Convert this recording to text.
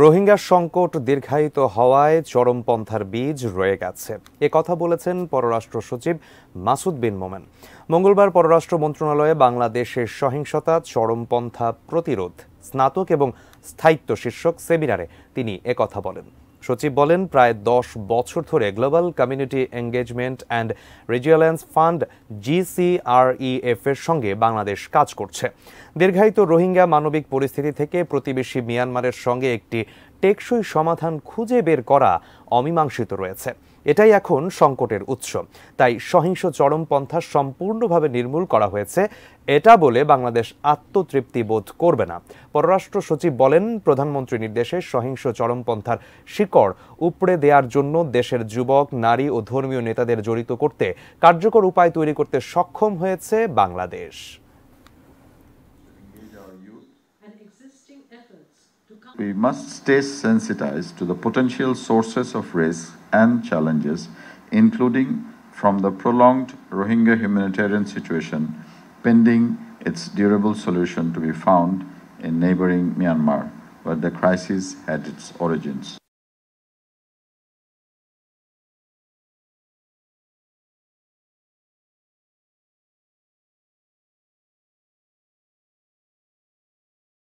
রোহিঙ্গা সংকট দীর্ঘায়িত হওয়ায় চরমপন্থার বীজ রয়ে গেছে, এ কথা বলেছেন পররাষ্ট্র সচিব মাসুদ বিন মোমেন। মঙ্গলবার পররাষ্ট্র মন্ত্রণালয়ে বাংলাদেশের সহিংসতা, চরমপন্থা প্রতিরোধ, স্নাতক এবং স্থায়িত্ব শীর্ষক সেমিনারে তিনি একথা বলেন। সচিব বলেন, প্রায় 10 বছর ধরে global community engagement and resilience fund GCREF এর সঙ্গে বাংলাদেশ কাজ করছে। দীর্ঘায়িত রোহিঙ্গা মানবিক পরিস্থিতি থেকে প্রতিবেশী মিয়ানমারের সঙ্গে একটি টেকসই সমাধান খুঁজে বের করা অমীমাংসিত রয়েছে। এটাই এখন সংকটের উৎস। তাই সহিংস চরমপন্থা সম্পূর্ণভাবে নির্মূল করা হয়েছে, এটা বলে বাংলাদেশ আত্মতৃপ্তি বোধ করবে না। পররাষ্ট্র সচিব বলেন, প্রধানমন্ত্রীর নির্দেশে সহিংস চরমপন্থার শিকড় উপড়ে দেওয়ার জন্য দেশের যুবক, নারী ও ধর্মীয় নেতাদের জড়িত করতে কার্যকর উপায় তৈরি করতে সক্ষম হয়েছে Bangladesh. We must stay sensitized to the potential sources of risk and challenges, including from the prolonged Rohingya humanitarian situation, pending its durable solution to be found in neighboring Myanmar, where the crisis had its origins.